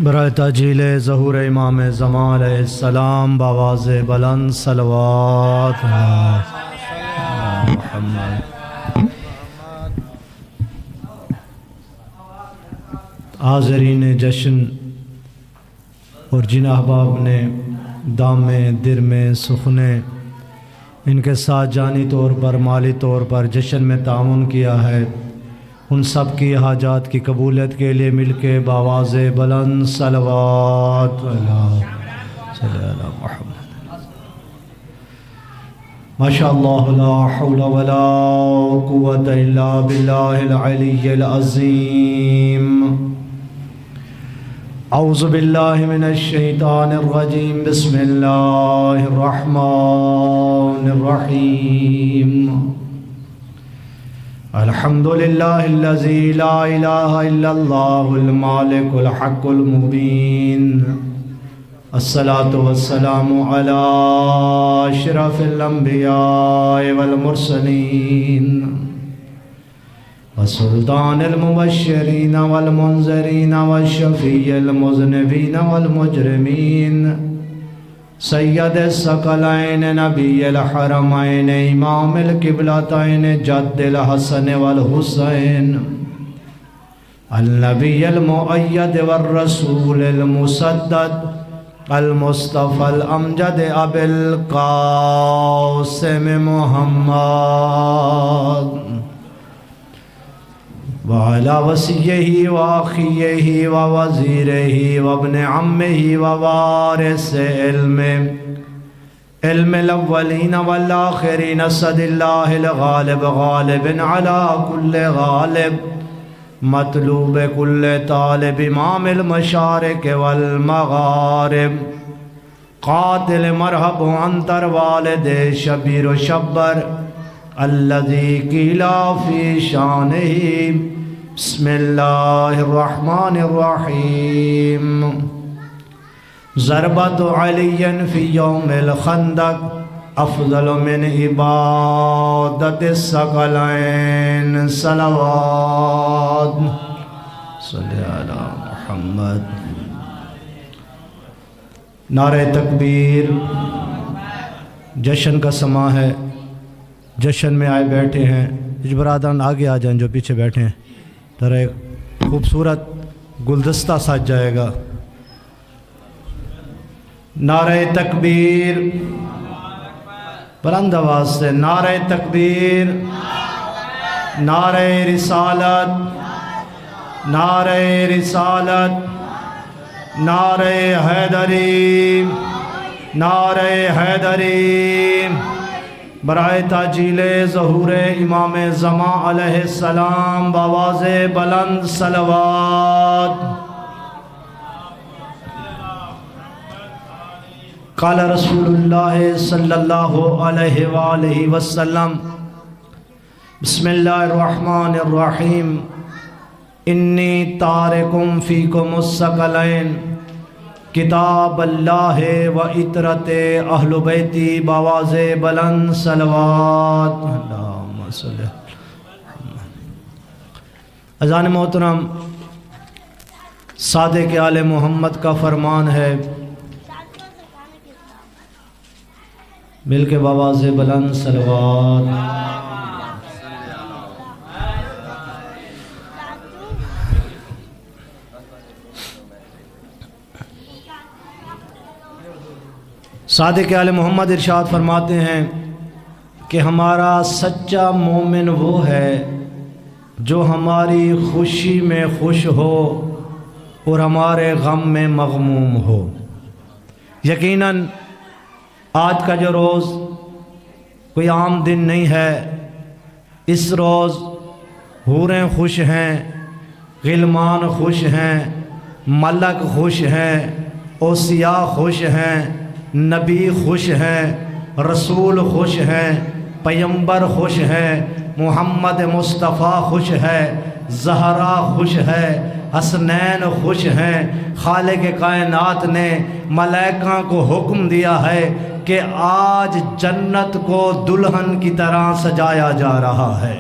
برائے تاجیل ظہور امام زمان علیہ السلام بآواز بلند صلوات علی محمد۔ حاضرین جشن اور جن احباب نے دامے درمے سخنے ان کے ساتھ جانی طور پر مالی طور پر جشن میں تعاون کیا ہے، ان سب کی حاجات کی قبولیت کے لیے مل کے بآواز بلند صلوات علی محمد۔ ماشاءاللہ لا حول ولا قوت الا باللہ العلی العظیم۔ اعوذ باللہ من الشیطان الرجیم، بسم اللہ الرحمن الرحیم۔ الحمدللہ الذی لا الہ الا اللہ المالک الحق المبین، الصلاة والسلام علی اشرف الانبیاء والمرسلین وسلطان المبشرین والمنذرین والشفیع المذنبین والمجرمین، سید الثقلین نبی الحرمین امام القبلتین جد الحسن والحسین، النبی المؤید والرسول المسدد المصطفى الامجد ابی القاسم محمد وعلى وصيه وأخيه ووزيره وابن عمه ووارث علم الأولين والآخرين أسد الله الغالب غالب على كل غالب مطلوب كل طالب إمام المشارق والمغارب قاتل مرحب عنتر والد شبیر شبر الذي قيل في شانه بسم الله الرحمن الرحيم۔ ضربة علي في يوم الخندق أفضل من عبادة الثقلين، صلوات صلی علی محمد۔ نعرہ تکبیر۔ جشن کا سماں ہے، جشن میں آئے بیٹھے ہیں، کچھ برادران آگے آ جائیں جو پیچھے بیٹھے ہیں، ذرا ایک خوبصورت گلدستہ سج جائے گا۔ نعرہ تکبیر، بلند آواز سے نعرہ تکبیر، نعرہ رسالت، نعرہ رسالت، نعرہ حیدری، نعرہ حیدری، برائے تاجیل ظہور امام زمان علیہ السلام بآواز بلند صلوات۔ قال رسول اللہ صلی اللہ علیہ وآلہ وسلم، بسم اللہ الرحمن الرحیم، انی تارکم فیکم الثقلین کتاب اللہ و عطرت اہل بیتی بآواز بلند صلوات۔ اللہم صلی اذان محترم، صادق آل محمد کا فرمان ہے، مل کے بآواز بلند صلوات۔ صادق آل محمد ارشاد فرماتے ہیں کہ ہمارا سچا مومن وہ ہے جو ہماری خوشی میں خوش ہو اور ہمارے غم میں مغموم ہو۔ یقیناً آج کا جو روز کوئی عام دن نہیں ہے، اس روز حوریں خوش ہیں، غلمان خوش ہیں، ملک خوش ہیں، اوصیاء خوش ہیں، نبی خوش ہیں، رسول خوش ہیں، پیمبر خوش ہیں، محمد مصطفیٰ خوش ہے، زہرا خوش ہے، حسنین خوش ہیں۔ خالق کائنات نے ملائکہ کو حکم دیا ہے کہ آج جنت کو دلہن کی طرح سجایا جا رہا ہے۔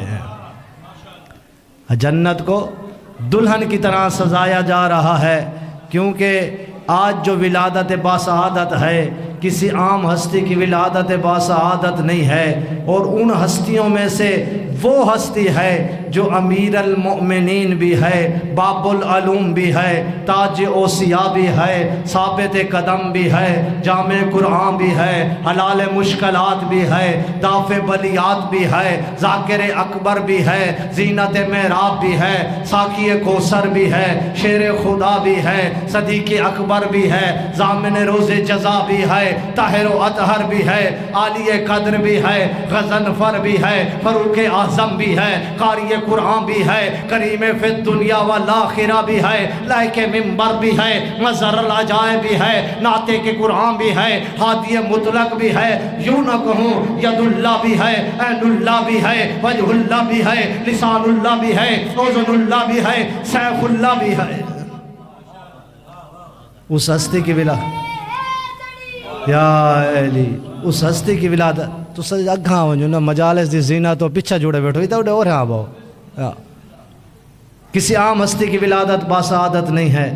جنت کو دلہن کی طرح سجایا جا رہا ہے، کیونکہ آج جو ولادت باسعادت ہے کسی عام ہستی کی ولادت باسعادت نہیں ہے، اور ان ہستیوں میں سے وہ ہستی ہے جو امیر المؤمنین بھی ہے، باب العلوم بھی ہے، تاج اوصیاء بھی ہے، ثابت قدم بھی ہے، جامع قرآن بھی ہے، حلال مشکلات بھی ہے، دافع بلیات بھی ہے، ذاکر اکبر بھی ہے، زینت محراب بھی ہے، ساقی کوثر بھی ہے، شیر خدا بھی ہے، صدیق اکبر بھی ہے، ضامن روز جزا بھی ہے، طاہر و اطہر بھی ہے، عالی قدر بھی ہے، غضنفر بھی ہے، فاروق اعظم بھی ہے، قاری قرآن بھی ہے، کریم فی الدنیا والآخرہ بھی ہے، لائق منبر بھی ہے، مظہر العجائب بھی ہے، نعت کے قرآن بھی ہے، ہادی مطلق بھی ہے، یوں نہ کہوں ید اللہ بھی ہے، عین اللہ بھی ہے، وجہ اللہ بھی ہے، لسان اللہ بھی ہے، اذن اللہ بھی ہے، سیف اللہ بھی ہے۔ اس ہستی کی یا علی اس ہستی کی ولادت تو سج اگھاں ونجو نا مجالس دی زینہ تو پیچھا جوڑے بیٹھو ادھر اڑے اور ہاں باؤ، کسی عام ہستی کی ولادت باسعادت نہیں ہے،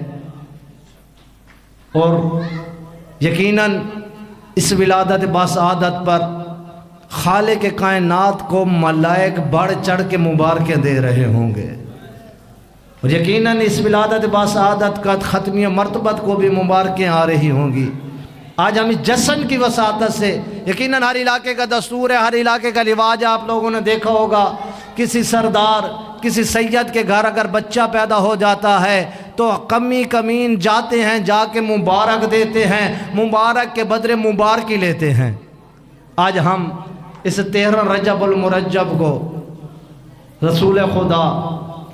اور یقیناً اس ولادت باسعادت پر خالق کائنات کو ملائک بڑھ چڑھ کے مبارکیں دے رہے ہوں گے، اور یقیناً اس ولادت باسعادت کا ختمی مرتبت کو بھی مبارکیں آ رہی ہوں گی۔ آج ہم اس جشن کی وساطت سے یقیناً ہر علاقے کا دستور ہے، ہر علاقے کا رواج آپ لوگوں نے دیکھا ہوگا، کسی سردار کسی سید کے گھر اگر بچہ پیدا ہو جاتا ہے تو کمی کمین جاتے ہیں، جا کے مبارک دیتے ہیں، مبارک کے بدلے مبارکی لیتے ہیں۔ آج ہم اس 13 رجب المرجب کو رسول خدا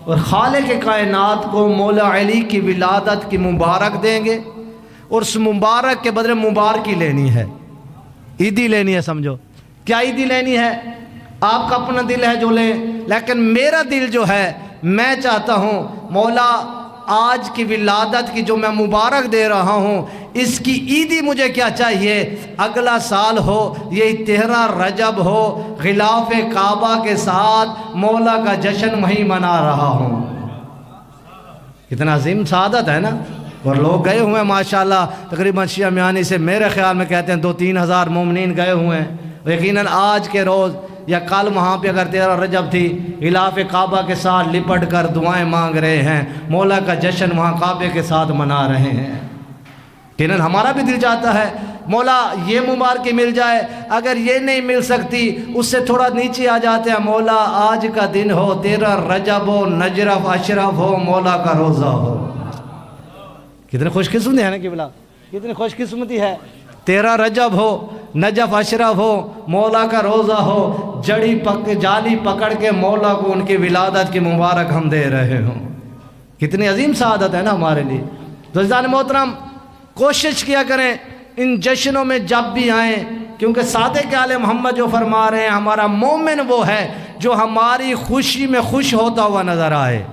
اور خالق کائنات کو مولا علی کی ولادت کی مبارک دیں گے، اور اس مبارک کے بدلے مبارکی لینی ہے، عیدی لینی ہے۔ سمجھو کیا عیدی لینی ہے؟ آپ کا اپنا دل ہے جو لیں، لیکن میرا دل جو ہے میں چاہتا ہوں مولا آج کی ولادت کی جو میں مبارک دے رہا ہوں اس کی عیدی مجھے کیا چاہیے، اگلا سال ہو یہ 13 رجب ہو، غلاف کعبہ کے ساتھ مولا کا جشن وہیں منا رہا ہوں۔ کتنا عظیم سعادت ہے نا، اور لوگ گئے ہوئے ہیں ماشاءاللہ، تقریباً شیعہ میانی سے میرے خیال میں کہتے ہیں 2-3 ہزار مومنین گئے ہوئے ہیں، اور یقیناً آج کے روز یا کل وہاں پہ اگر 13 رجب تھی غلاف کعبہ کے ساتھ لپٹ کر دعائیں مانگ رہے ہیں، مولا کا جشن وہاں کعبے کے ساتھ منا رہے ہیں۔ یقیناً ہمارا بھی دل چاہتا ہے مولا یہ مبارکی مل جائے، اگر یہ نہیں مل سکتی اس سے تھوڑا نیچے آ جاتے ہیں، مولا آج کا دن ہو، 13 رجب ہو، نجرف اشرف ہو، مولا کا روزہ ہو۔ کتنے خوش قسمتی ہے نا کہ بلا، کتنی خوش قسمتی ہے، 13 رجب ہو، نجف اشرف ہو، مولا کا روزہ ہو، جالی پکڑ کے مولا کو ان کی ولادت کی مبارک ہم دے رہے ہوں۔ کتنی عظیم سعادت ہے نا ہمارے لیے۔ تو عزیزان محترم کوشش کیا کریں ان جشنوں میں جب بھی آئیں، کیونکہ صادق آل محمد جو فرما رہے ہیں ہمارا مومن وہ ہے جو ہماری خوشی میں خوش ہوتا ہوا نظر آئے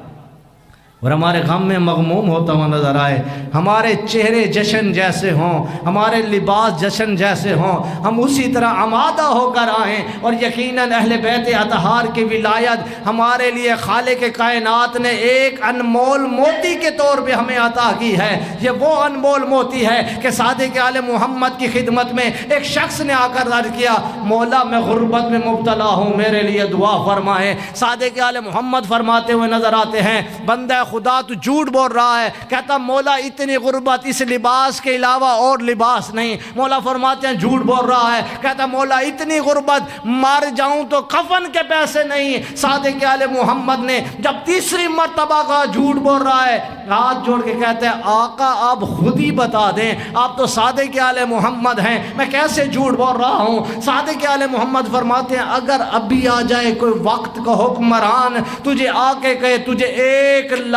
اور ہمارے غم میں مغموم ہوتا ہوا نظر آئے، ہمارے چہرے جشن جیسے ہوں، ہمارے لباس جشن جیسے ہوں، ہم اسی طرح آمادہ ہو کر آئیں، اور یقیناً اہل بیت اطہار کی ولایت ہمارے لیے خالق کائنات نے ایک انمول موتی کے طور پہ ہمیں عطا کی ہے۔ یہ وہ انمول موتی ہے کہ صادق آل محمد کی خدمت میں ایک شخص نے آ کر عرض کیا، مولا میں غربت میں مبتلا ہوں، میرے لیے دعا فرمائیں۔ صادق آل محمد فرماتے ہوئے نظر آتے ہیں، بندہ خدا تو جھوٹ بول رہا ہے، کہتا مولا اتنی غربت اس لباس کے علاوہ اور لباس نہیں۔ مولا فرماتے ہیں جھوٹ بول رہا ہے، کہتا مولا اتنی غربت مر جاؤں تو کفن کے پیسے نہیں۔ صادق آل محمد نے جب تیسری مرتبہ کہا جھوٹ بول رہا ہے، ہاتھ جوڑ کے کہتے ہیں آقا آپ خود ہی بتا دیں، آپ تو صادق آل محمد ہیں، میں کیسے جھوٹ بول رہا ہوں۔ صادق آل محمد فرماتے ہیں اگر ابھی آ جائے کوئی وقت کا حکمران تجھے آ کے کہے تجھے 1,00,000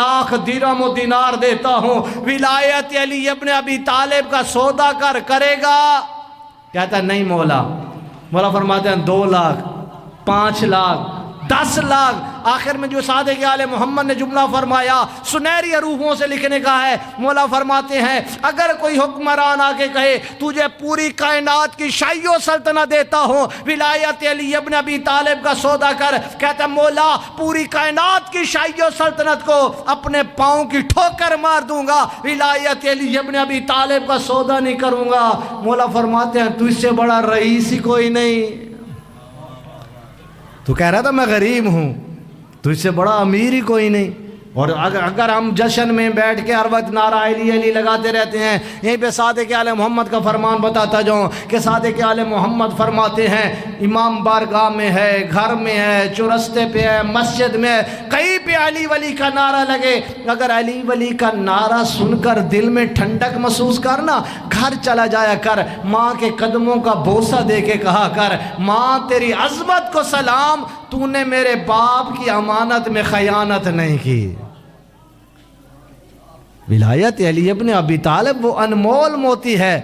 درہم و دینار دیتا ہوں، ولایت علی ابن ابی طالب کا سودا کرے گا؟ کہتا ہے نہیں مولا۔ مولا فرماتے ہیں 2 لاکھ، 5 لاکھ، 10 لاکھ، آخر میں جو صادق آل محمد نے جملہ فرمایا سنہری حروفوں سے لکھنے کا ہے، مولا فرماتے ہیں اگر کوئی حکمران آ کے کہے تجھے پوری کائنات کی شاہی و سلطنت دیتا ہوں، ولایت علی ابن ابی طالب کا سودا کر، کہتا ہے مولا پوری کائنات کی شاہی و سلطنت کو اپنے پاؤں کی ٹھوکر مار دوں گا، ولایت علی ابن ابی طالب کا سودا نہیں کروں گا۔ مولا فرماتے ہیں تجھ سے بڑا رئیس ہی کوئی نہیں۔ تو کہہ رہا تھا میں غریب ہوں، تجھ سے بڑا امیر ہی کوئی نہیں۔ اور اگر ہم جشن میں بیٹھ کے ہر وقت نعرہ علی علی لگاتے رہتے ہیں، یہیں پہ صادق آل محمد کا فرمان بتاتا جاؤں کہ صادق آل محمد فرماتے ہیں امام بارگاہ میں ہے، گھر میں ہے، چورستے پہ ہے، مسجد میں ہے، کہیں پہ علی ولی کا نعرہ لگے، اگر علی ولی کا نعرہ سن کر دل میں ٹھنڈک محسوس کرنا، گھر چلا جایا کر، ماں کے قدموں کا بوسہ دے کے کہا کر ماں تیری عظمت کو سلام، تو نے میرے باپ کی امانت میں خیانت نہیں کی۔ ولایت علی ابن ابی طالب وہ انمول موتی ہے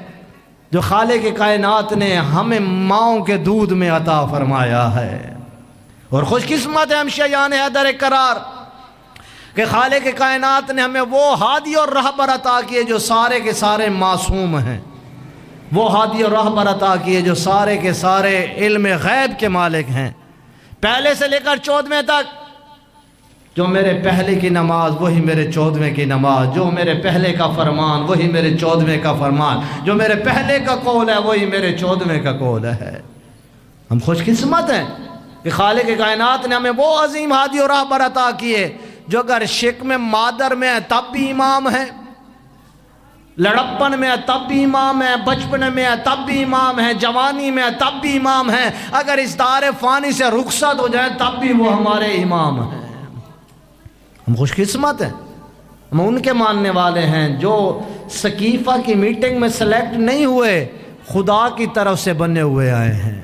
جو خالق کائنات نے ہمیں ماؤں کے دودھ میں عطا فرمایا ہے۔ اور خوش قسمت ہے ہم شیعان حیدر قرار کہ خالق کائنات نے ہمیں وہ ہادی اور رہبر عطا کیے جو سارے کے سارے معصوم ہیں، وہ ہادی اور رہبر عطا کیے جو سارے کے سارے علم غیب کے مالک ہیں، پہلے سے لے کر 14ویں تک۔ جو میرے پہلے کی نماز وہی میرے 14ویں کی نماز، جو میرے پہلے کا فرمان وہی میرے 14ویں کا فرمان، جو میرے پہلے کا قول ہے وہی میرے 14ویں کا قول ہے۔ ہم خوش قسمت ہیں کہ خالق کائنات نے ہمیں وہ عظیم ہادی اور رہبر عطا کیے جو اگر شک میں مادر میں ہے تب بھی امام ہے، لڑپن میں ہے تب بھی امام ہے، بچپن میں ہے تب بھی امام ہے، جوانی میں ہے تب بھی امام ہے، اگر اس دار فانی سے رخصت ہو جائیں تب بھی وہ ہمارے امام ہیں۔ ہم خوش قسمت ہیں، ہم ان کے ماننے والے ہیں جو سقیفہ کی میٹنگ میں سلیکٹ نہیں ہوئے، خدا کی طرف سے بنے ہوئے آئے ہیں۔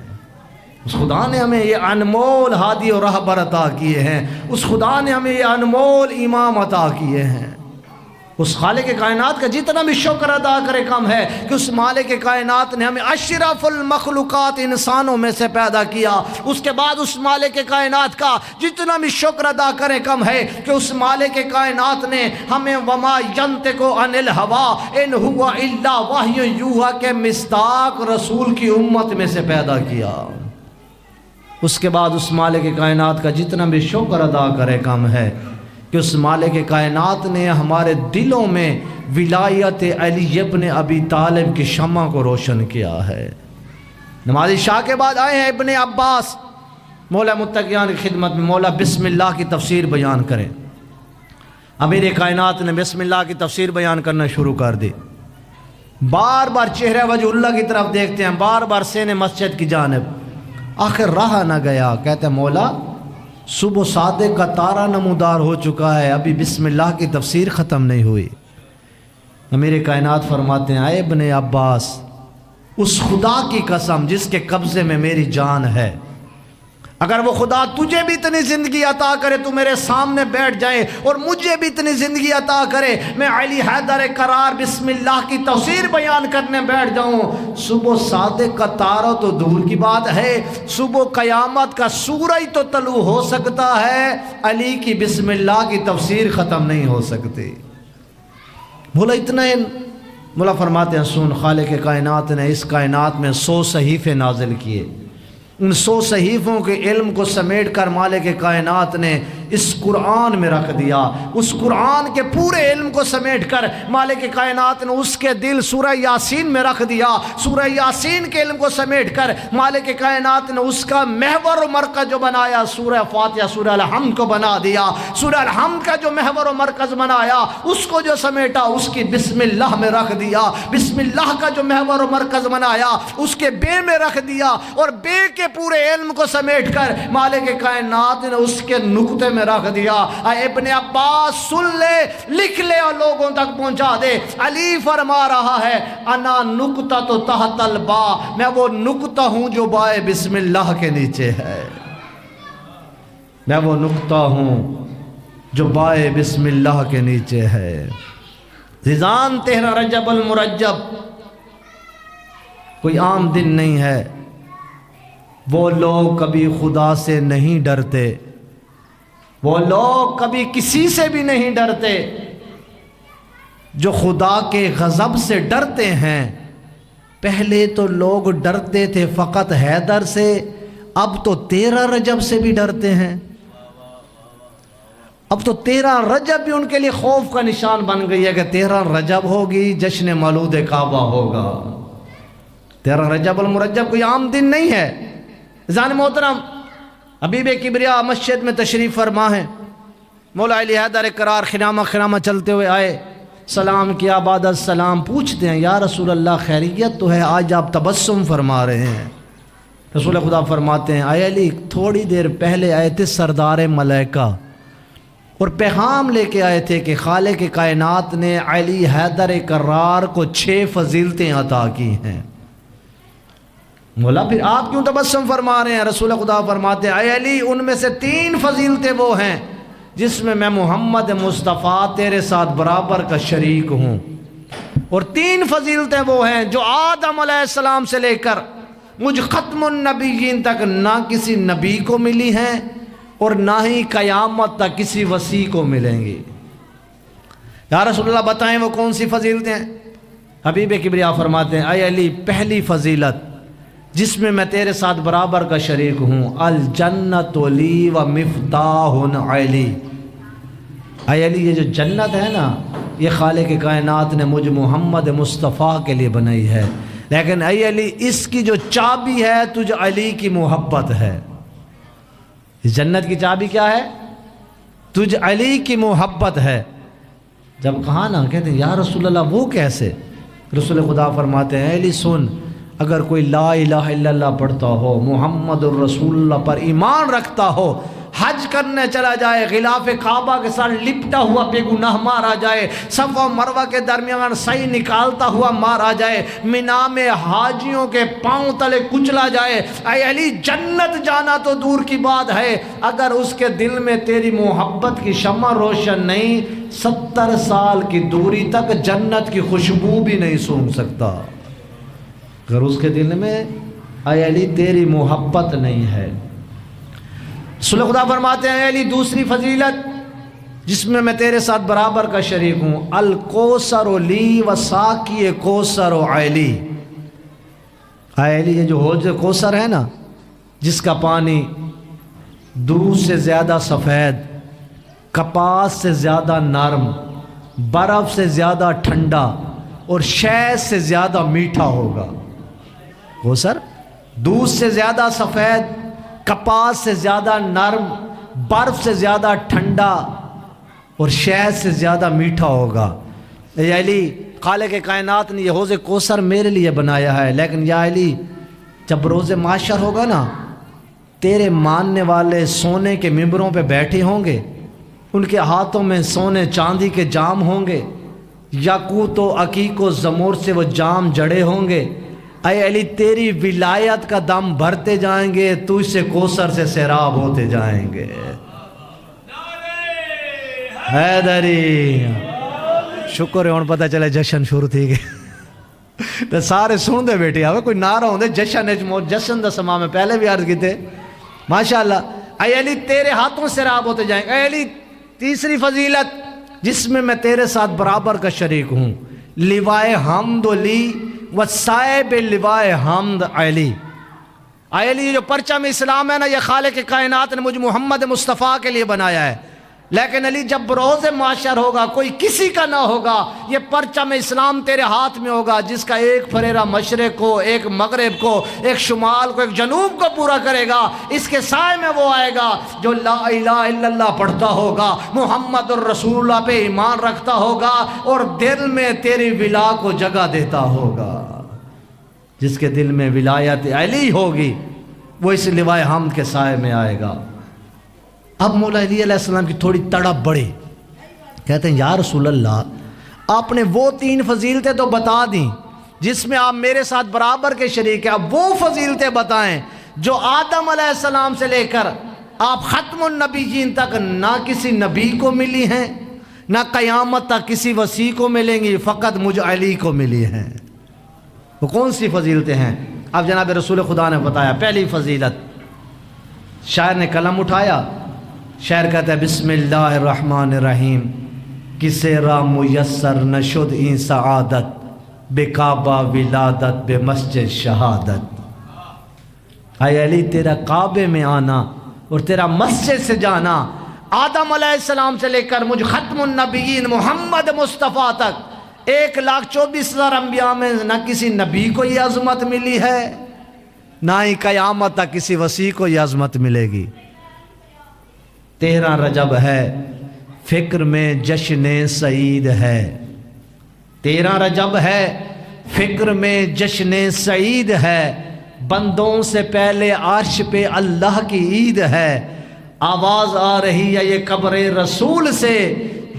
اس خدا نے ہمیں یہ انمول ہادی اور رہبر عطا کیے ہیں، اس خدا نے ہمیں یہ انمول امام عطا کیے ہیں۔ اس خالق کائنات کا جتنا بھی شکر ادا کرے کم ہے کہ اس مالک کائنات نے ہمیں اشرف المخلوقات انسانوں میں سے پیدا کیا۔ اس کے بعد اس مالک کائنات کا جتنا بھی شکر ادا کرے کم ہے کہ اس مالک کائنات نے ہمیں وما ینطق عن الہوی ان ہوا الا وحی یوحی کے مصداق رسول کی امت میں سے پیدا کیا۔ اس کے بعد اس مالک کائنات کا جتنا بھی شکر ادا کرے کم ہے کہ اس مالک کائنات نے ہمارے دلوں میں ولایت علی ابن ابی طالب کی شمع کو روشن کیا ہے۔ نماز عشاء کے بعد آئے ہیں ابن عباس مولا متقیان کی خدمت میں، مولا بسم اللہ کی تفسیر بیان کریں۔ امیر کائنات نے بسم اللہ کی تفسیر بیان کرنا شروع کر دی، بار بار چہرہ وجہ اللہ کی طرف دیکھتے ہیں، بار بار سینے مسجد کی جانب، آخر رہا نہ گیا، کہتے ہیں مولا صبح صادق کا تارا نمودار ہو چکا ہے، ابھی بسم اللہ کی تفسیر ختم نہیں ہوئی۔ امیر کائنات فرماتے ہیں اے ابن عباس، اس خدا کی قسم جس کے قبضے میں میری جان ہے، اگر وہ خدا تجھے بھی اتنی زندگی عطا کرے تو میرے سامنے بیٹھ جائے اور مجھے بھی اتنی زندگی عطا کرے میں علی حیدر قرار بسم اللہ کی تفسیر بیان کرنے بیٹھ جاؤں، صبح صادق کا تارا تو دور کی بات ہے، صبح قیامت کا سورج تو طلوع ہو سکتا ہے، علی کی بسم اللہ کی تفسیر ختم نہیں ہو سکتی۔ بولا اتنا مولا فرماتے ہیں سن، خالق کائنات نے اس کائنات میں 100 صحیفے نازل کیے، ان 100 صحیفوں کے علم کو سمیٹ کر مالک کائنات نے اس قرآن میں رکھ دیا، اس قرآن کے پورے علم کو سمیٹ کر مالک کائنات نے اس کے دل سورہ یاسین میں رکھ دیا، سورہ یاسین کے علم کو سمیٹ کر مالک کائنات نے اس کا محور و مرکز جو بنایا سورہ فاتحہ سورہ الحمد کو بنا دیا، سورہ الحمد کا جو محور و مرکز بنایا اس کو جو سمیٹا اس کی بسم اللہ میں رکھ دیا، بسم اللہ کا جو محور و مرکز بنایا اس کے بے میں رکھ دیا، اور بے کے پورے علم کو سمیٹ کر مالک کائنات نے اس کے نقطے میں رکھ دیا۔ اے ابن عباس سن لے، لکھ لے اور لوگوں تک پہنچا دے، علی فرما رہا ہے انا نقطہ تو تحت البا، میں وہ نقطہ ہوں جو بائے بسم اللہ کے نیچے ہے، میں وہ نقطہ ہوں جو بائے بسم اللہ کے نیچے ہے۔ رضان 13 رجب المرجب کوئی عام دن نہیں ہے، وہ لوگ کبھی خدا سے نہیں ڈرتے وہ لوگ کبھی کسی سے بھی نہیں ڈرتے جو خدا کے غضب سے ڈرتے ہیں۔ پہلے تو لوگ ڈرتے تھے فقط حیدر سے، اب تو 13 رجب سے بھی ڈرتے ہیں۔ اب تو 13 رجب بھی ان کے لیے خوف کا نشان بن گئی ہے کہ 13 رجب ہوگی جشن مولود کعبہ ہوگا۔ 13 رجب المرجب کوئی عام دن نہیں ہے۔ عزیزان محترم، حبیب کبریا مسجد میں تشریف فرما ہے، مولا علی حیدر کرار خنامہ چلتے ہوئے آئے، سلام کیا، بعد السلام پوچھتے ہیں یا رسول اللہ خیریت تو ہے، آج آپ تبسم فرما رہے ہیں؟ رسول خدا فرماتے ہیں اے علی تھوڑی دیر پہلے آئے تھے سردار ملائکہ اور پیغام لے کے آئے تھے کہ خالق کائنات نے علی حیدر کرار کو 6 فضیلتیں عطا کی ہیں۔ مولا پھر آپ کیوں تبسم فرما رہے ہیں؟ رسول خدا فرماتے ہیں اے علی ان میں سے 3 فضیلتیں وہ ہیں جس میں محمد مصطفیٰ تیرے ساتھ برابر کا شریک ہوں، اور 3 فضیلتیں وہ ہیں جو آدم علیہ السلام سے لے کر مجھ ختم النبیین تک نہ کسی نبی کو ملی ہیں اور نہ ہی قیامت تک کسی وصی کو ملیں گی۔ یا رسول اللہ بتائیں وہ کون سی فضیلتیں ہیں؟ حبیب کبریا فرماتے ہیں اے علی پہلی فضیلت جس میں میں تیرے ساتھ برابر کا شریک ہوں، الجنت لی و مفتاح علی۔ اے علی یہ جو جنت ہے نا یہ خالق کائنات نے مجھ محمد مصطفیٰ کے لیے بنائی ہے، لیکن اے علی اس کی جو چابی ہے تجھ علی کی محبت ہے۔ اس جنت کی چابی کیا ہے؟ تجھ علی کی محبت ہے۔ جب کہا نا کہتے ہیں یا رسول اللہ وہ کیسے؟ رسول خدا فرماتے ہیں اے علی سن، اگر کوئی لا الہ الا اللہ پڑھتا ہو، محمد الرسول اللہ پر ایمان رکھتا ہو، حج کرنے چلا جائے، غلاف کعبہ کے ساتھ لپٹا ہوا بے گناہ مارا جائے، صفا و مروہ کے درمیان سعی نکالتا ہوا مارا جائے، مینا میں حاجیوں کے پاؤں تلے کچلا جائے، اے علی جنت جانا تو دور کی بات ہے، اگر اس کے دل میں تیری محبت کی شمع روشن نہیں، 70 سال کی دوری تک جنت کی خوشبو بھی نہیں سونگھ سکتا۔ اگر اس کے دل میں اے علی تیری محبت نہیں ہے۔ رسول خدا فرماتے ہیں اے علی دوسری فضیلت جس میں میں تیرے ساتھ برابر کا شریک ہوں، الکوثر لی و ساقی کوثر علی۔ اے علی یہ جو حوض کوثر ہے نا جس کا پانی دودھ سے زیادہ سفید، کپاس سے زیادہ نرم، برف سے زیادہ ٹھنڈا اور شہد سے زیادہ میٹھا ہوگا۔ کوثر دودھ سے زیادہ سفید، کپاس سے زیادہ نرم، برف سے زیادہ ٹھنڈا اور شہد سے زیادہ میٹھا ہوگا۔ اے علی خالق کائنات نے یہ حوض کوثر میرے لیے بنایا ہے، لیکن یا علی جب روز محشر ہوگا نا تیرے ماننے والے سونے کے ممبروں پہ بیٹھے ہوں گے، ان کے ہاتھوں میں سونے چاندی کے جام ہوں گے، یاقوت و عقیق و زمور سے وہ جام جڑے ہوں گے۔ اے علی تیری ولایت کا دم بھرتے جائیں گے، تجھ سے کوثر سے سیراب ہوتے جائیں گے۔ حیدری شکر ہے ہن پتہ چلے جشن شروع تھی گئے تے سارے سن دے بیٹھے آوے کوئی نعرہ ہوندے جشن دا سما میں پہلے بھی عرض کیتے ماشاءاللہ۔ اے علی تیرے ہاتھوں سیراب ہوتے جائیں گے۔ اے علی تیسری فضیلت جس میں میں تیرے ساتھ برابر کا شریک ہوں، لوائے حمد لی و صاحب لوائے حمد علی۔ اے علی جو پرچم اسلام ہے نا یہ خالق کائنات نے مجھ محمد مصطفیٰ کے لیے بنایا ہے، لیکن علی جب روز معاشر ہوگا کوئی کسی کا نہ ہوگا، یہ پرچم اسلام تیرے ہاتھ میں ہوگا جس کا ایک فریرہ مشرق کو، ایک مغرب کو، ایک شمال کو، ایک جنوب کو پورا کرے گا۔ اس کے سائے میں وہ آئے گا جو لا الہ الا اللہ پڑھتا ہوگا، محمد الرسول اللہ پہ ایمان رکھتا ہوگا اور دل میں تیری ولا کو جگہ دیتا ہوگا۔ جس کے دل میں ولایت علی ہوگی وہ اس لوائے حمد کے سائے میں آئے گا۔ اب مولا علی علیہ السلام کی تھوڑی تڑپ بڑھی، کہتے ہیں یا رسول اللہ آپ نے وہ 3 فضیلتیں تو بتا دیں جس میں آپ میرے ساتھ برابر کے شریک ہیں، اب وہ فضیلتیں بتائیں جو آدم علیہ السلام سے لے کر آپ ختم النبیین تک نہ کسی نبی کو ملی ہیں نہ قیامت تک کسی وصی کو ملیں گی، فقط مجھ علی کو ملی ہیں۔ وہ کون سی فضیلتیں ہیں؟ اب جناب رسول خدا نے بتایا۔ پہلی فضیلت، شاعر نے قلم اٹھایا، شعر کہتا ہے بسم اللہ الرحمن الرحیم، کسے را میسر نشد این سعادت، بے کعبہ ولادت بے مسجد شہادت۔ اے علی تیرا کعبے میں آنا اور تیرا مسجد سے جانا، آدم علیہ السلام سے لے کر مجھ ختم النبیین محمد مصطفیٰ تک 1,24,000 انبیاء میں نہ کسی نبی کو یہ عظمت ملی ہے، نہ ہی قیامت تک کسی وسیع کو یہ عظمت ملے گی۔ 13 رجب ہے، فکر میں جشن سعید ہے۔ 13 رجب ہے، فکر میں جشن سعید ہے، بندوں سے پہلے عرش پہ اللہ کی عید ہے۔ آواز آ رہی ہے یہ قبر رسول سے،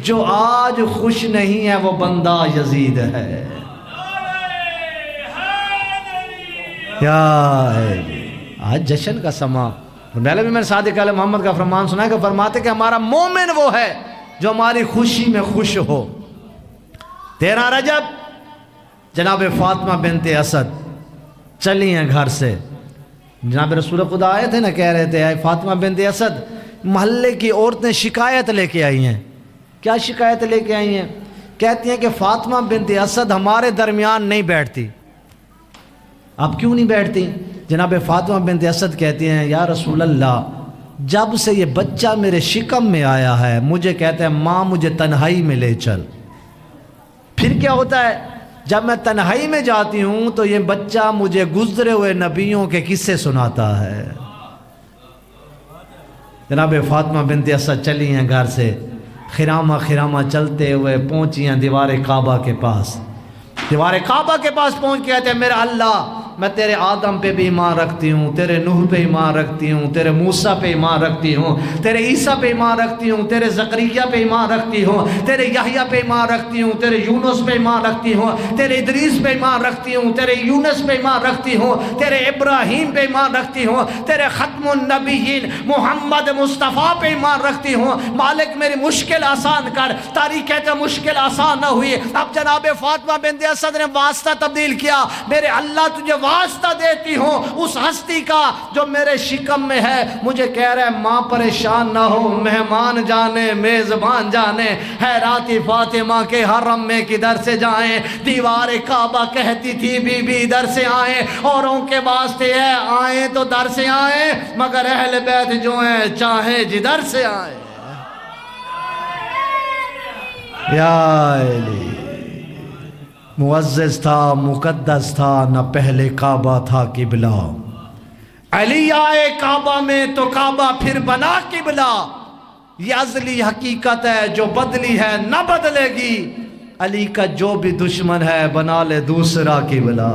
جو آج خوش نہیں ہے وہ بندہ یزید ہے۔ آج جشن کا سما۔ پہلے بھی میں نے صادق علیہ محمد کا فرمان سنا ہے کہ فرماتے کہ ہمارا مومن وہ ہے جو ہماری خوشی میں خوش ہو۔ 13 رجب جناب فاطمہ بنت اسد چلی ہیں گھر سے۔ جناب رسول خدا آئے تھے نا، کہہ رہے تھے اے فاطمہ بنت اسد، محلے کی عورتیں شکایت لے کے آئی ہیں۔ کیا شکایت لے کے آئی ہیں؟ کہتی ہیں کہ فاطمہ بنت اسد ہمارے درمیان نہیں بیٹھتی۔ اب کیوں نہیں بیٹھتی؟ جناب فاطمہ بنت اسد کہتی ہیں یا رسول اللہ، جب سے یہ بچہ میرے شکم میں آیا ہے مجھے کہتا ہے ماں مجھے تنہائی میں لے چل۔ پھر کیا ہوتا ہے؟ جب میں تنہائی میں جاتی ہوں تو یہ بچہ مجھے گزرے ہوئے نبیوں کے قصے سناتا ہے۔ جناب فاطمہ بنت اسد چلی ہیں گھر سے، خرامہ خرامہ چلتے ہوئے پہنچی ہیں دیوار کعبہ کے پاس۔ دیوار کعبہ کے پاس پہنچ کے کہتے ہیں میرا اللہ، میں تیرے آدم پہ بھی ایمان رکھتی ہوں، تیرے نوح پہ ایمان رکھتی ہوں، تیرے موسیٰ پہ ایمان رکھتی ہوں، تیرے عیسیٰ پہ ایمان رکھتی ہوں، تیرے زکریا پہ ایمان رکھتی ہوں، تیرے یحییٰ پہ ایمان رکھتی ہوں، تیرے یونس پہ ایمان رکھتی ہوں، تیرے ادریس پہ ایمان رکھتی ہوں، تیرے یونس پہ ایمان رکھتی ہوں، تیرے ابراہیم پہ ایمان رکھتی ہوں، تیرے ختم النبیین محمد مصطفیٰ پہ ایمان رکھتی ہوں۔ مالک میری مشکل آسان کر۔ تاریخ کہتے ہیں مشکل آسان نہ ہوئی۔ اب جناب فاطمہ بنت اسد نے واسطہ تبدیل کیا، میرے اللہ تجھے واسطہ دیتی ہوں اس ہستی کا جو میرے شکم میں ہے۔ مجھے کہہ رہا ہے ماں پریشان نہ ہو، مہمان جانے میزبان جانے، حیراتی فاطمہ کے حرم میں کدھر سے جائیں۔ دیوار کعبہ کہتی تھی بی بی ادھر سے آئیں، اوروں کے واسطے ہے آئیں تو در سے آئیں، مگر اہل بیت جو ہیں چاہیں جدھر سے آئیں۔ یا علی معزز تھا مقدس تھا، نہ پہلے کعبہ تھا قبلہ۔ علی آئے کعبہ میں تو کعبہ پھر بنا قبلہ۔ یہ ازلی حقیقت ہے جو بدلی ہے نہ بدلے گی، علی کا جو بھی دشمن ہے بنا لے دوسرا قبلہ۔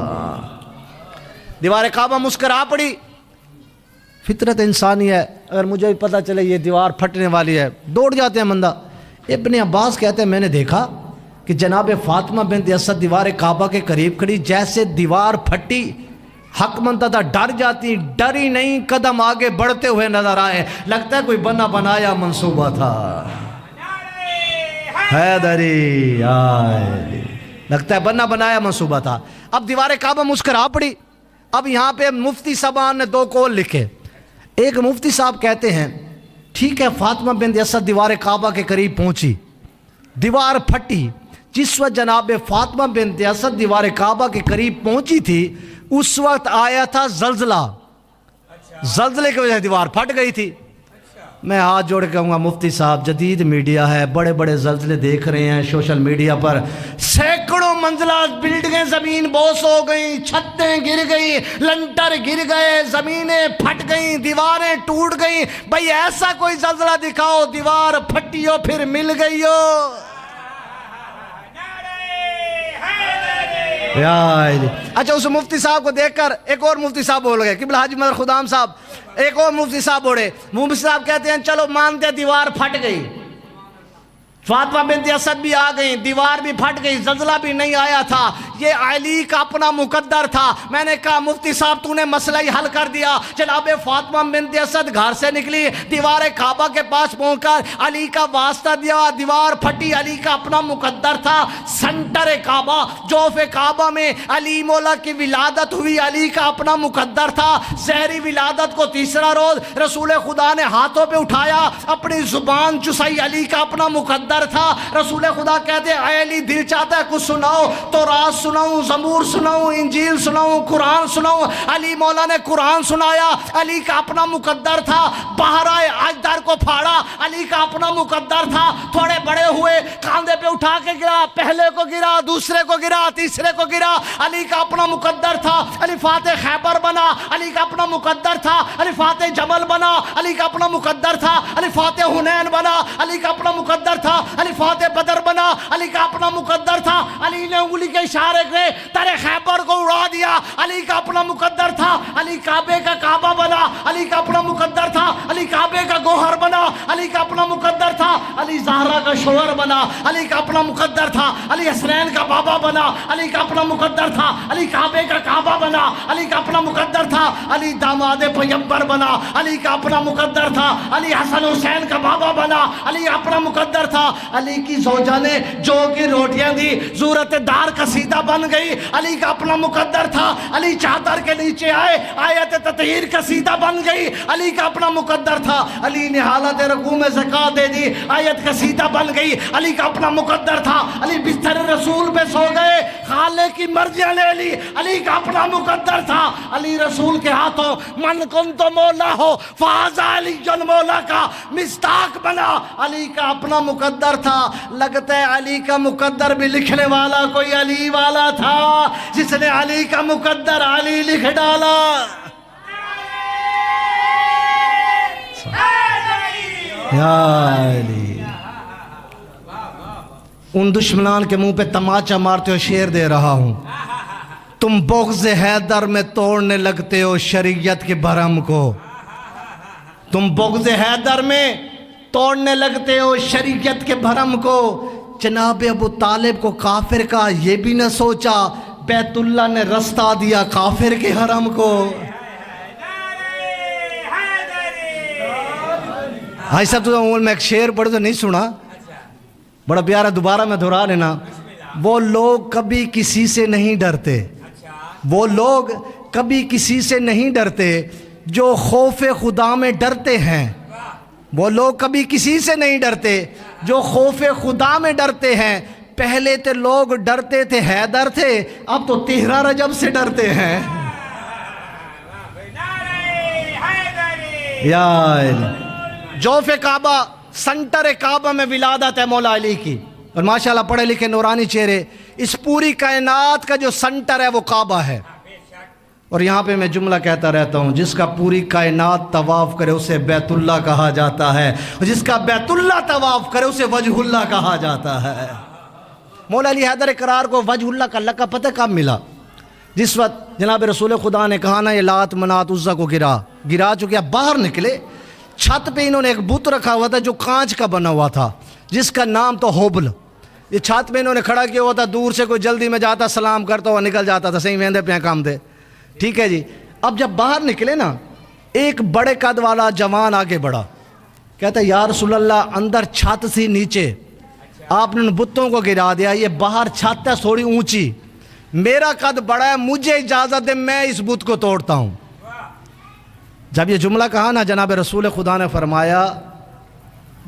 دیوار کعبہ مسکرا پڑی۔ فطرت انسانی ہے، اگر مجھے بھی پتہ چلے یہ دیوار پھٹنے والی ہے دوڑ جاتے ہیں بندہ۔ ابن عباس کہتے ہیں میں نے دیکھا کہ جناب فاطمہ بنت اسد دیوار کعبہ کے قریب کھڑی، جیسے دیوار پھٹی حق منتظر ڈر جاتی، ڈری نہیں، قدم آگے بڑھتے ہوئے نظر آئے، لگتا ہے کوئی بنا بنایا منصوبہ تھا۔ حیدری آئے، لگتا ہے بنا بنایا منصوبہ تھا۔ اب دیوار کعبہ مسکرا پڑی۔ اب یہاں پہ مفتی صاحبان نے 2 قول لکھے۔ ایک مفتی صاحب کہتے ہیں ٹھیک ہے فاطمہ بنت اسد دیوار کعبہ کے قریب پہنچی، دیوار پھٹی۔ جس وقت جناب فاطمہ بنت اسد دیوار کعبہ کے قریب پہنچی تھی اس وقت آیا تھا زلزلہ، زلزلے کی وجہ سے دیوار پھٹ گئی تھی۔ میں ہاتھ جوڑ کے کہوں گا مفتی صاحب جدید میڈیا ہے، بڑے بڑے زلزلے دیکھ رہے ہیں سوشل میڈیا پر، سینکڑوں منزلہ بلڈنگیں زمین بوس ہو گئیں، چھتیں گر گئیں، لنٹر گر گئے، زمینیں پھٹ گئیں، دیواریں ٹوٹ گئیں۔ بھئی ایسا کوئی زلزلہ دکھاؤ دیوار پھٹی ہو پھر مل گئی ہو۔ اچھا اس مفتی صاحب کو دیکھ کر ایک اور مفتی صاحب بول گئے، قبلہ حاجی مدر خدام صاحب، ایک اور مفتی صاحب بولے، مفتی صاحب کہتے ہیں چلو مانتے دیوار پھٹ گئی، فاطمہ بنت اسد بھی آ گئیں، دیوار بھی پھٹ گئی، زلزلہ بھی نہیں آیا تھا، یہ علی کا اپنا مقدر تھا۔ میں نے کہا مفتی صاحب تو نے مسئلہ ہی حل کر دیا۔ جناب فاطمہ بنت اسد گھر سے نکلی، دیوار کعبہ کے پاس پہنچ کر علی کا واسطہ دیا، دیوار پھٹی، علی کا اپنا مقدر تھا۔ سنٹر کعبہ، جوف کعبہ میں علی مولا کی ولادت ہوئی، علی کا اپنا مقدر تھا۔ زہری ولادت کو تیسرا روز رسول خدا نے ہاتھوں پہ اٹھایا، اپنی زبان چسائی، علی کا اپنا مقدر تھا۔ رسول خدا کہتے اے علی دل چاہتا ہے کچھ سناؤ، تورات سناؤں، زبور سناؤں، انجیل سناؤں، قرآن سناؤں۔ علی مولا نے قرآن سنایا، علی کا اپنا مقدر تھا۔ باہر آئے، اجدر کو پھاڑا، علی کا اپنا مقدر تھا۔ تھوڑے بڑے ہوئے، کاندھے پہ اٹھا کے گرا، پہلے کو گرا، دوسرے کو گرا، تیسرے کو گرا، علی کا اپنا مقدر تھا۔ علی فاتح خیبر بنا، علی کا اپنا مقدر تھا۔ علی فاتح جمل بنا، علی کا اپنا مقدر تھا۔ علی فاتح حنین بنا، علی کا اپنا مقدر تھا۔ علی فاتح بدر بنا، علی کا اپنا مقدر تھا۔ علی نے انگلی کے اشارے سے ترے خیبر کو اڑا دیا، علی کا اپنا مقدر تھا۔ علی کعبے کا کعبہ بنا، علی کا اپنا مقدر تھا۔ علی کعبے کا گوہر بنا، علی کا اپنا مقدر تھا۔ علی زہرا کا شوہر بنا، علی کا اپنا مقدر تھا۔ علی حسنین کا بابا بنا، علی کا اپنا مقدر تھا۔ علی کعبے کا کعبہ بنا، علی کا اپنا مقدر تھا۔ علی داماد پیغمبر بنا، علی کا اپنا مقدر تھا۔ علی حسن حسین کا بابا بنا، علی اپنا مقدر تھا۔ علی کی زوجہ نے جو کی روٹیاں دی، صورت دار قصیدہ بن گئی، علی کا اپنا مقدر تھا۔ علی چادر کے نیچے آئے، آیت تطہیر قصیدہ بن گئی، علی کا اپنا مقدر تھا۔ علی نے حالت رکوع میں زکوٰۃ دے دی، آیت قصیدہ بن گئی، علی کا اپنا مقدر تھا۔ علی بستر رسول پہ سو گئے، خالق کی مرضیاں لے لی، علی کا اپنا مقدر تھا۔ علی رسول کے ہاتھوں من کنت مولا ہو فہذا علی جن مولا کا مصداق بنا، علی کا اپنا مقدر تھا۔ لگتا ہے علی کا مقدر بھی لکھنے والا کوئی علی والا تھا، جس نے علی کا مقدر علی لکھ ڈالا۔ یا علی، ان دشمنان کے منہ پہ تماچا مارتے ہو شعر دے رہا ہوں، تم بغض حیدر میں توڑنے لگتے ہو شریعت کے بھرم کو، تم بغض حیدر میں توڑنے لگتے ہو شریعت کے بھرم کو۔ جناب ابو طالب کو کافر کا یہ بھی نہ سوچا، بیت اللہ نے رستہ دیا کافر کے حرم کو۔ بھائی صاحب تو میں ایک شعر پڑھ تو نہیں سنا، بڑا پیارا، دوبارہ میں دہرا لینا۔ وہ لوگ کبھی کسی سے نہیں ڈرتے، وہ لوگ کبھی کسی سے نہیں ڈرتے جو خوف خدا میں ڈرتے ہیں، وہ لوگ کبھی کسی سے نہیں ڈرتے جو خوف خدا میں ڈرتے ہیں۔ پہلے تو لوگ ڈرتے تھے حیدر تھے، اب تو 13 رجب سے ڈرتے ہیں۔ یا علی، جوف کعبہ، سنٹر کعبہ میں ولادت ہے مولا علی کی، اور ماشاءاللہ پڑھے لکھے نورانی چہرے۔ اس پوری کائنات کا جو سنٹر ہے وہ کعبہ ہے، اور یہاں پہ میں جملہ کہتا رہتا ہوں، جس کا پوری کائنات طواف کرے اسے بیت اللہ کہا جاتا ہے، اور جس کا بیت اللہ طواف کرے اسے وجہ اللہ کہا جاتا ہے۔ مولا علی حیدر کرار کو وجہ اللہ کا لقب پتہ کب ملا؟ جس وقت جناب رسول خدا نے کہا نا یہ لات منات عزا کو گرا چکے، باہر نکلے، چھت پہ انہوں نے ایک بت رکھا ہوا تھا جو کانچ کا بنا ہوا تھا، جس کا نام تو ہوبل۔ یہ چھت پہ انہوں نے کھڑا کیا ہوا تھا، دور سے کوئی جلدی میں جاتا سلام کرتا ہوا نکل جاتا تھا، صحیح ویندے پہ کام دے، ٹھیک ہے جی۔ اب جب باہر نکلے نا، ایک بڑے قد والا جوان آگے بڑھا، کہتا ہے یا رسول اللہ اندر چھت سی نیچے، آپ نے ان بتوں کو گرا دیا، یہ باہر چھت ہے تھوڑی اونچی، میرا قد بڑا ہے، مجھے اجازت دے میں اس بت کو توڑتا ہوں۔ جب یہ جملہ کہا نا جناب رسول خدا نے فرمایا،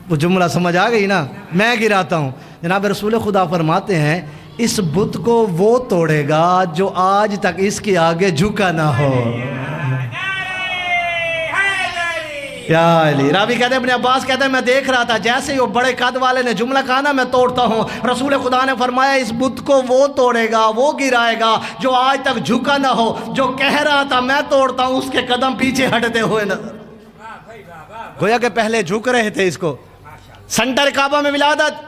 وہ جملہ سمجھ آ گئی نا، میں گراتا ہوں۔ جناب رسول خدا فرماتے ہیں اس بت کو وہ توڑے گا جو آج تک اس کے آگے جھکا نہ ہو۔ یا علی، راوی کہتے ہیں، ابن عباس کہتے ہیں میں دیکھ رہا تھا جیسے ہی وہ بڑے قد والے نے جملہ کہا نا میں توڑتا ہوں، رسول خدا نے فرمایا اس بت کو وہ توڑے گا، وہ گرائے گا جو آج تک جھکا نہ ہو، جو کہہ رہا تھا میں توڑتا ہوں اس کے قدم پیچھے ہٹتے ہوئے نظر، گویا کہ پہلے جھک رہے تھے اس کو۔ سنٹر کعبہ میں ولادت،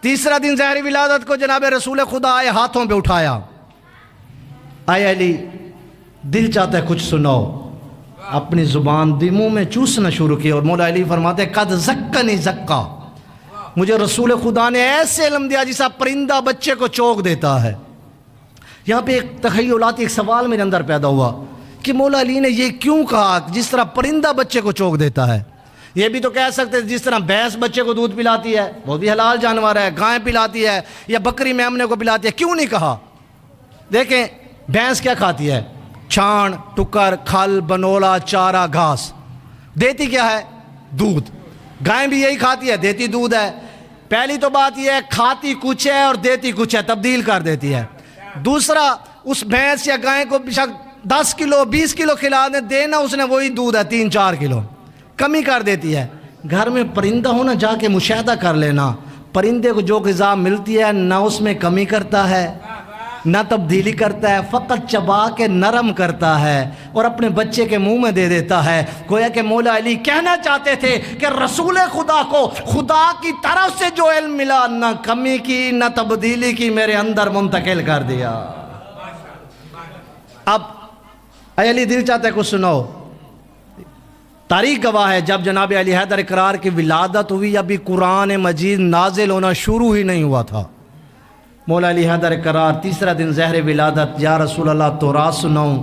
تیسرا دن ظاہری ولادت کو جناب رسول خدا آئے، ہاتھوں پہ اٹھایا، آئے علی دل چاہتا ہے کچھ سناؤ، اپنی زبان منہ میں چوسنا شروع کیا، اور مولا علی فرماتے ہیں قد زکانی زکا، مجھے رسول خدا نے ایسے علم دیا جیسا پرندہ بچے کو چوک دیتا ہے۔ یہاں پہ ایک تخیلاتی ایک سوال میرے اندر پیدا ہوا کہ مولا علی نے یہ کیوں کہا جس طرح پرندہ بچے کو چوک دیتا ہے؟ یہ بھی تو کہہ سکتے جس طرح بھینس بچے کو دودھ پلاتی ہے، وہ بھی حلال جانور ہے، گائے پلاتی ہے یا بکری میمنے کو پلاتی ہے، کیوں نہیں کہا؟ دیکھیں بھینس کیا کھاتی ہے؟ چھان، ٹکر، کھل، بنولا، چارہ، گھاس، دیتی کیا ہے؟ دودھ۔ گائے بھی یہی کھاتی ہے، دیتی دودھ ہے۔ پہلی تو بات یہ ہے کھاتی کچھ ہے اور دیتی کچھ ہے، تبدیل کر دیتی ہے۔ دوسرا، اس بھینس یا گائے کو بے شک 10 کلو 20 کلو کھلا دیں، دینا اس نے وہی دودھ ہے 3-4 کلو، کمی کر دیتی ہے۔ گھر میں پرندہ ہو نا، جا کے مشاہدہ کر لینا، پرندے کو جو غذا ملتی ہے نہ اس میں کمی کرتا ہے نہ تبدیلی کرتا ہے، فقط چبا کے نرم کرتا ہے اور اپنے بچے کے منہ میں دے دیتا ہے۔ گویا کہ مولا علی کہنا چاہتے تھے کہ رسول خدا کو خدا کی طرف سے جو علم ملا، نہ کمی کی نہ تبدیلی کی، میرے اندر منتقل کر دیا۔ اب اے علی دل چاہتا ہے کچھ سناؤ۔ تاریخ گواہ ہے جب جناب علی حیدر اقرار کی ولادت ہوئی، ابھی قرآن مجید نازل ہونا شروع ہی نہیں ہوا تھا۔ مولا علی حیدر اقرار تیسرا دن زہر ولادت، یا رسول اللہ تورات سناؤں،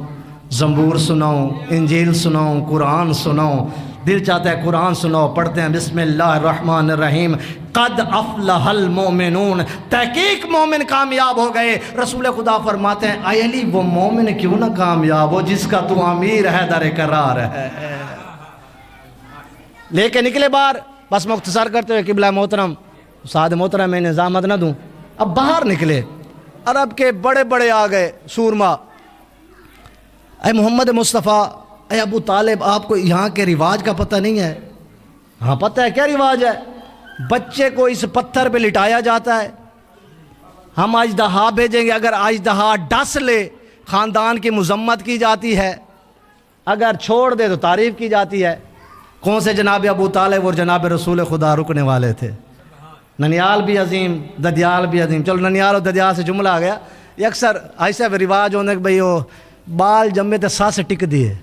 زبور سناؤں، انجیل سناؤں، قرآن سناؤں؟ دل چاہتا ہے قرآن سناؤ۔ پڑھتے ہیں بسم اللہ الرحمن الرحیم، قد افلح المؤمنون، تحقیق مومن کامیاب ہو گئے۔ رسول خدا فرماتے ہیں اے علی وہ مومن کیوں نہ کامیاب ہو جس کا تو امیر حیدر اقرار ہے۔ لے کے نکلے باہر، بس مختصر کرتے ہوئے قبلہ محترم سعد محترم میں نظامت نہ دوں، اب باہر نکلے، عرب کے بڑے بڑے آ گئے سورما، اے محمد مصطفیٰ، اے ابو طالب، آپ کو یہاں کے رواج کا پتہ نہیں ہے؟ ہاں پتہ ہے، کیا رواج ہے؟ بچے کو اس پتھر پہ لٹایا جاتا ہے، ہم اژدہا بھیجیں گے، اگر اژدہا ڈس لے خاندان کی مذمت کی جاتی ہے، اگر چھوڑ دے تو تعریف کی جاتی ہے۔ کون سے جناب ابو طالب اور جناب رسول خدا رکنے والے تھے؟ ننیال بھی عظیم، ددیال بھی عظیم۔ چلو ننیال اور ددیال سے جملہ آ گیا۔ یہ اکثر ایسا رواج ہونے کہ بھئی وہ بال جمے تے ساس ٹک دیے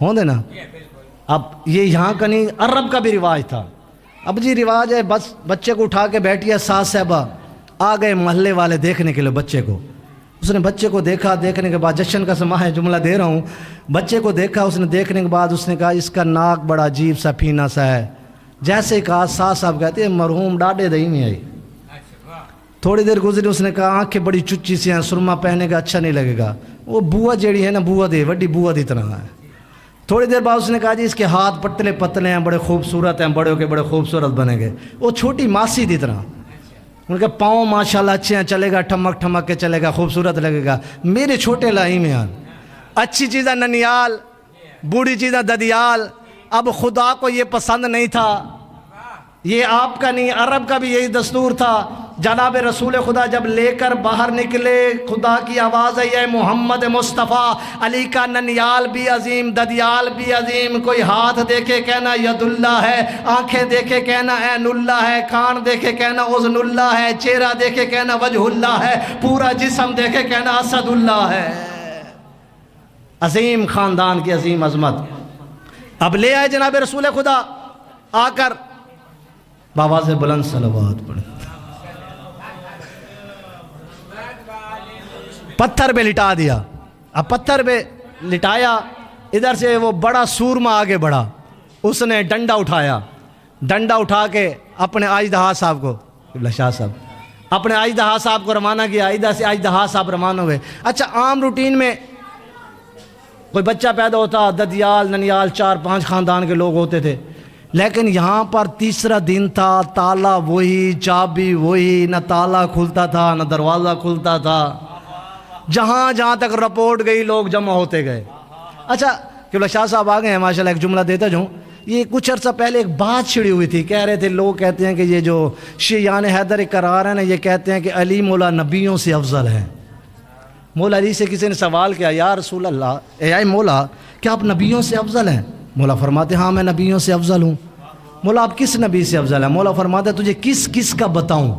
ہوں دے نا۔ اب یہ یہاں کا نہیں، عرب کا بھی رواج تھا۔ اب جی رواج ہے بس بچے کو اٹھا کے بیٹھی ہے ساس صاحبہ، آ گئے محلے والے دیکھنے کے لیے بچے کو۔ اس نے بچے کو دیکھا، دیکھنے کے بعد جشن کا سما ہے، جملہ دے رہا ہوں، بچے کو دیکھا، اس نے دیکھنے کے بعد اس نے کہا اس کا ناک بڑا عجیب سا پھینا سا ہے۔ جیسے کہا ساس صاحب کہتے ہیں مرحوم ڈاڈے دہی میں آئی۔ تھوڑی دیر گزری، اس نے کہا آنکھیں بڑی چچی سی ہیں، سرما پہنے کا اچھا نہیں لگے گا۔ وہ بوا جیڑی ہے نا، بوا دی وڈی بوا دی طرح ہے۔ تھوڑی دیر بعد اس نے کہا جی اس کے ہاتھ پتلے پتلے ہیں، بڑے خوبصورت ہیں، بڑے ہو کے بڑے خوبصورت بنے گے۔ وہ چھوٹی ماسی دی طرح، ان کے پاؤں ماشاءاللہ اچھے ہیں، چلے گا ٹھمک ٹھمک کے چلے گا، خوبصورت لگے گا۔ میرے چھوٹے لائی میں آن اچھی چیزیں ننیال، بوڑھی چیزیں ددیال۔ اب خدا کو یہ پسند نہیں تھا، یہ آپ کا نہیں، عرب کا بھی یہی دستور تھا۔ جناب رسول خدا جب لے کر باہر نکلے، خدا کی آواز ہے اے محمد مصطفیٰ، علی کا ننیال بھی عظیم، ددیال بھی عظیم۔ کوئی ہاتھ دیکھے کہنا ید اللہ ہے، آنکھیں دیکھے کہنا عین اللہ ہے، کان دیکھے کہنا اذن اللہ ہے، چہرہ دیکھے کہنا وجہ اللہ ہے، پورا جسم دیکھے کہنا اسد اللہ ہے۔ عظیم خاندان کی عظیم عظمت۔ اب لے آئے جناب رسول خدا، آ کر بآواز بلند صلوات پڑھیں، پتھر پہ لٹا دیا۔ اب پتھر پہ لٹایا، ادھر سے وہ بڑا سورما آگے بڑھا، اس نے ڈنڈا اٹھایا، ڈنڈا اٹھا کے اپنے اژدہا صاحب کو، قبلہ شاہ صاحب اپنے اژدہا صاحب کو روانہ کیا۔ ادھر سے اژدہا صاحب روانہ ہوئے۔ اچھا عام روٹین میں کوئی بچہ پیدا ہوتا، ددیال ننیال 4-5 خاندان کے لوگ ہوتے تھے، لیکن یہاں پر تیسرا دن تھا، تالا وہی، چابی وہی، نہ تالا کھلتا تھا نہ دروازہ کھلتا تھا۔ جہاں جہاں تک رپورٹ گئی لوگ جمع ہوتے گئے۔ اچھا قبلہ شاہ صاحب آ گئے ہیں ماشاءاللہ، ایک جملہ دیتا جاؤں۔ یہ کچھ عرصہ پہلے ایک بات چھڑی ہوئی تھی، کہہ رہے تھے لوگ کہتے ہیں کہ یہ جو شیعان حیدر اقرار ہیں نا، یہ کہتے ہیں کہ علی مولا نبیوں سے افضل ہے۔ مولا علی سے کسی نے سوال کیا، یا رسول اللہ، اے مولا کیا آپ نبیوں سے افضل ہیں؟ مولا فرماتے ہاں میں نبیوں سے افضل ہوں۔ مولا آپ کس نبی سے افضل ہیں؟ مولا فرماتے تجھے کس کس کا بتاؤں،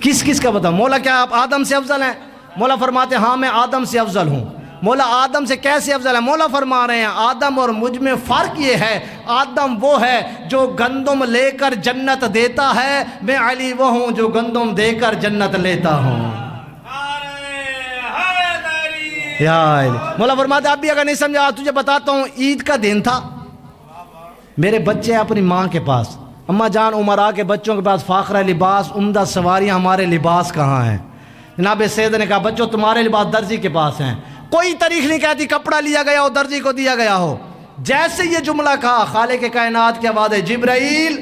کس کس کا بتاؤں؟ مولا کیا آپ آدم سے افضل ہیں؟ مولا فرماتے ہاں میں آدم سے افضل ہوں۔ مولا آدم سے کیسے افضل ہے؟ مولا فرما رہے ہیں آدم اور مجھ میں فرق یہ ہے، آدم وہ ہے جو گندم لے کر جنت دیتا ہے، میں علی وہ ہوں جو گندم دے کر جنت لیتا ہوں۔ یا علی مولا فرماتے اب بھی اگر نہیں سمجھا تجھے بتاتا ہوں، عید کا دن تھا، میرے بچے اپنی ماں کے پاس، اماں جان عمرا کے بچوں کے پاس فاخرہ لباس، عمدہ سواریاں، ہمارے لباس کہاں ہیں؟ جناب سید نے کہا بچوں تمہارے لباس درزی کے پاس ہیں۔ کوئی تاریخ نہیں کہتی کپڑا لیا گیا ہو درزی کو دیا گیا ہو۔ جیسے یہ جملہ کہا خالق کائنات کی آواز ہے جبرائیل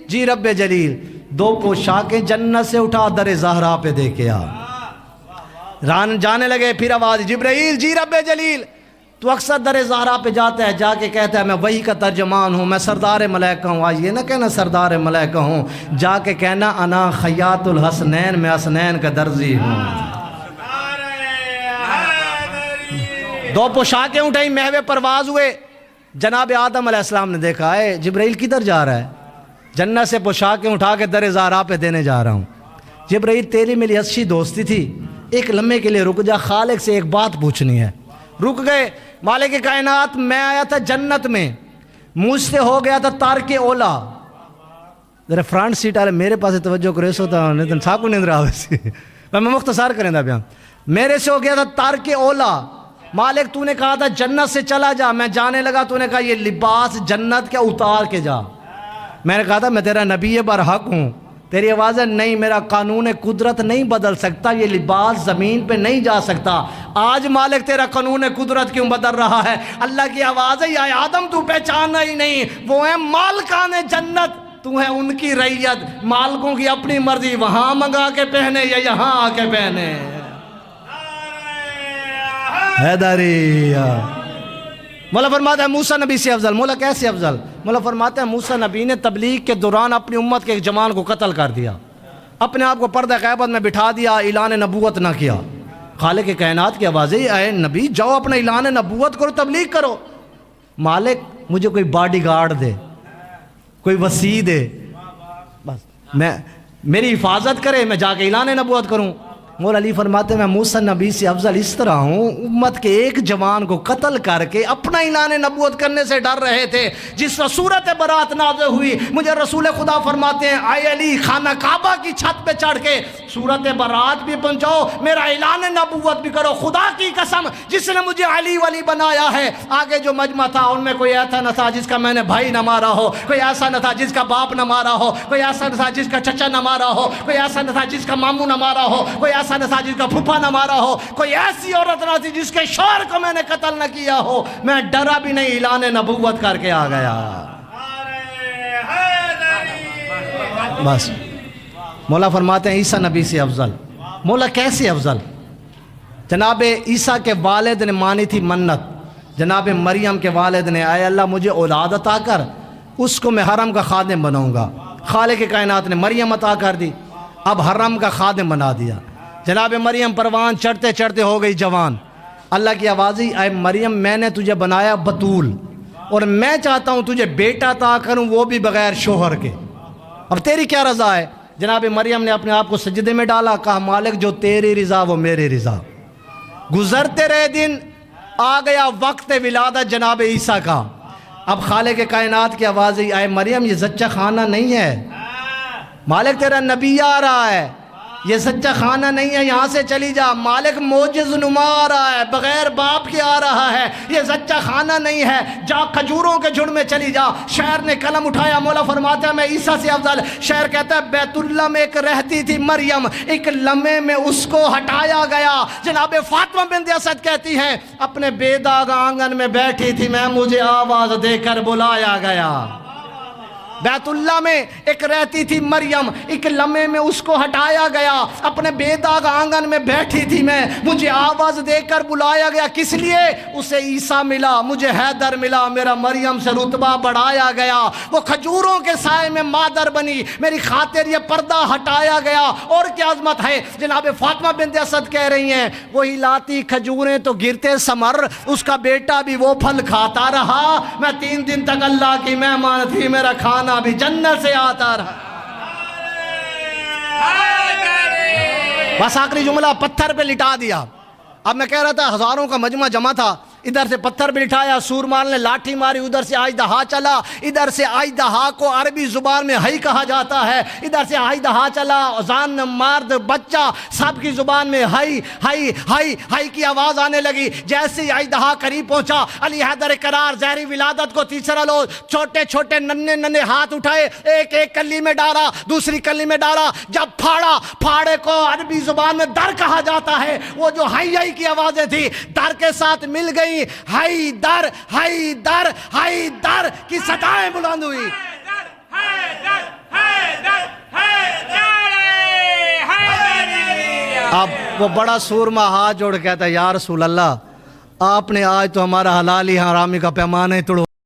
جی رب جلیل، دو پوشاکیں جنت سے اٹھا در زہرا پہ دے کے آ۔ ران جانے لگے، پھر آواز جبرائیل جی رب جلیل، تو اکثر در زہرا پہ جاتا ہے، جا کے کہتا ہے میں وحی کا ترجمان ہوں، میں سردار ملائکہ ہوں۔ آج یہ نہ کہنا سردار ملائکہ ہوں، جا کے کہنا انا خیاط الحسنین، میں حسنین کا درزی ہوں۔ دو پوشاکیں اٹھائیں، محو پرواز ہوئے، جناب آدم علیہ السلام نے دیکھا ہے جبرائیل کدھر جا رہا ہے؟ جنت سے پوشاکیں اٹھا کے در زہرا پہ دینے جا رہا ہوں۔ جبرائیل تیری میری اچھی دوستی تھی، ایک لمحے کے لیے رک جا، خالق سے ایک بات پوچھنی ہے۔ رک گئے، مالک کائنات میں آیا تھا جنت میں، مجھ سے ہو گیا تھا تارک اولا، ذرا فرنٹ سیٹ والے میرے پاس توجہ کرے سو تھا نہیں ساکو نیند رہا ویسے میں مختصر کریں دا بیان، میرے سے ہو گیا تھا تارک اولا۔ مالک تو نے کہا تھا جنت سے چلا جا، میں جانے لگا، تو نے کہا یہ لباس جنت کے اتار کے جا۔ میں نے کہا تھا میں تیرا نبی برحق ہوں، تیری آواز ہے نہیں، میرا قانون قدرت نہیں بدل سکتا، یہ لباس زمین پہ نہیں جا سکتا۔ آج مالک تیرا قانون قدرت کیوں بدل رہا ہے؟ اللہ کی آواز ہے یا آدم تو پہچانا ہی نہیں، وہ ہیں مالکان جنت، تو ہے ان کی رعیت، مالکوں کی اپنی مرضی، وہاں منگا کے پہنے یا یہاں آ کے پہنے۔ حیدری مولا فرماتا ہے موسیٰ نبی سے افضل۔ مولا کیسے افضل؟ مولا فرماتا ہے موسیٰ نبی نے تبلیغ کے دوران اپنی امت کے ایک جوان کو قتل کر دیا، اپنے آپ کو پردہ غیبت میں بٹھا دیا، اعلان نبوت نہ کیا۔ خالق کائنات کی آواز ہے اے نبی جاؤ اپنا اعلان نبوت کرو، تبلیغ کرو۔ مالک مجھے کوئی باڈی گارڈ دے، کوئی وسیع دے، بس میری حفاظت کرے، میں جا کے اعلان نبوت کروں۔ مولا علی فرماتے ہیں میں موسیٰ نبی سے افضل اس طرح ہوں، امت کے ایک جوان کو قتل کر کے اپنا اعلان نبوت کرنے سے ڈر رہے تھے۔ جس وقت سورت برات نازل ہوئی، مجھے رسول خدا فرماتے ہیں اے علی خانہ کعبہ کی چھت پہ چڑھ کے سورت برات بھی پہنچاؤ، میرا اعلان نبوت بھی کرو۔ خدا کی قسم جس نے مجھے علی ولی بنایا ہے، آگے جو مجمع تھا ان میں کوئی ایسا نہ تھا جس کا میں نے بھائی نہ مارا ہو، کوئی ایسا نہ تھا جس کا باپ نہ مارا ہو، کوئی ایسا نہ تھا جس کا چچا نہ مارا ہو، کوئی ایسا نہ تھا جس کا ماموں نہ مارا ہو، کوئی ایسا نہ تھا جس کا پھپھا نہ مارا ہو، کوئی ایسی عورت نہ تھی جس کے شوہر کو میں نے قتل نہ کیا ہو۔ میں ڈرا بھی نہیں، اعلان نبوت کر کے آ گیا۔ بس مولا فرماتے ہیں عیسیٰ نبی سے افضل۔ مولا کیسے افضل؟ جناب عیسیٰ کے والد نے مانی تھی منت، جناب مریم کے والد نے اے اللہ مجھے اولاد عطا کر، اس کو میں حرم کا خادم بناؤں گا۔ خالق کائنات نے مریم عطا کر دی، اب حرم کا خادم بنا دیا۔ جناب مریم پروان چڑھتے چڑھتے ہو گئی جوان۔ اللہ کی آوازی اے مریم میں نے تجھے بنایا بطول، اور میں چاہتا ہوں تجھے بیٹا عطا کروں، وہ بھی بغیر شوہر کے، اب تیری کیا رضا ہے؟ جناب مریم نے اپنے آپ کو سجدے میں ڈالا، کہا مالک جو تیری رضا وہ میری رضا۔ گزرتے رہے دن، آ گیا وقت ولادت جناب عیسیٰ کا۔ اب خالق کائنات کی آواز ہے اے مریم یہ زچہ خانہ نہیں ہے، مالک تیرا نبی آ رہا ہے، یہ سچا خانہ نہیں ہے، یہاں سے چلی جا۔ مالک موجز نما آ رہا ہے، بغیر باپ کے آ رہا ہے، یہ سچا خانہ نہیں ہے، جا کھجوروں کے جھڑ میں چلی جا۔ شہر نے قلم اٹھایا، مولا فرماتا ہے میں عیسیٰ سے افضل۔ شہر کہتا ہے بیت اللہ میں ایک رہتی تھی مریم، ایک لمحے میں اس کو ہٹایا گیا۔ جناب فاطمہ بنت اسد کہتی ہیں اپنے بے داغ آنگن میں بیٹھی تھی میں، مجھے آواز دے کر بلایا گیا۔ بیت اللہ میں ایک رہتی تھی مریم، ایک لمحے میں اس کو ہٹایا گیا، اپنے بے داغ آنگن میں بیٹھی تھی میں، مجھے آواز دے کر بلایا گیا۔ کس لیے؟ اسے عیسیٰ ملا، مجھے حیدر ملا، میرا مریم سے رتبہ بڑھایا گیا۔ وہ کھجوروں کے سائے میں مادر بنی، میری خاطر یہ پردہ ہٹایا گیا۔ اور کیا عظمت ہے! جناب فاطمہ بنت اسد کہہ رہی ہیں وہی لاتی کھجوریں تو گرتے ثمر، اس کا بیٹا بھی وہ پھل کھاتا رہا، میں 3 دن تک اللہ کی مہمان تھی، میرا کھانا بھی جنت سے آتا رہا۔ بس آخری جملہ پتھر پہ لٹا دیا۔ اب میں کہہ رہا تھا ہزاروں کا مجمع جمع تھا، ادھر سے پتھر بٹھایا، سورمال نے لاٹھی ماری، ادھر سے اژدہا چلا، ادھر سے اژدہا کو عربی زبان میں ہئی کہا جاتا ہے، ادھر سے اژدہا چلا، زان مرد بچہ سب کی زبان میں ہئی ہئی ہئی ہئی کی آواز آنے لگی۔ جیسے ہی اژدہا قریب پہنچا، علی حیدر قرار زہری ولادت کو تیسرا لو، چھوٹے چھوٹے ننھے ننھے ہاتھ اٹھائے، ایک ایک کلی میں ڈالا، دوسری کلی میں ڈالا، جب پھاڑا، پھاڑے کو عربی زبان میں در کہا جاتا ہے، وہ جو ہئی ہئی کی آوازیں تھی در کے ساتھ مل گئی، حیدر حیدر حیدر کی صدائیں بلند ہوئی۔ اب وہ بڑا سورما ہاتھ جوڑ کہتا ہے یا رسول اللہ، آپ نے آج تو ہمارا حلالی حرامی کا پیمانہ ہی توڑ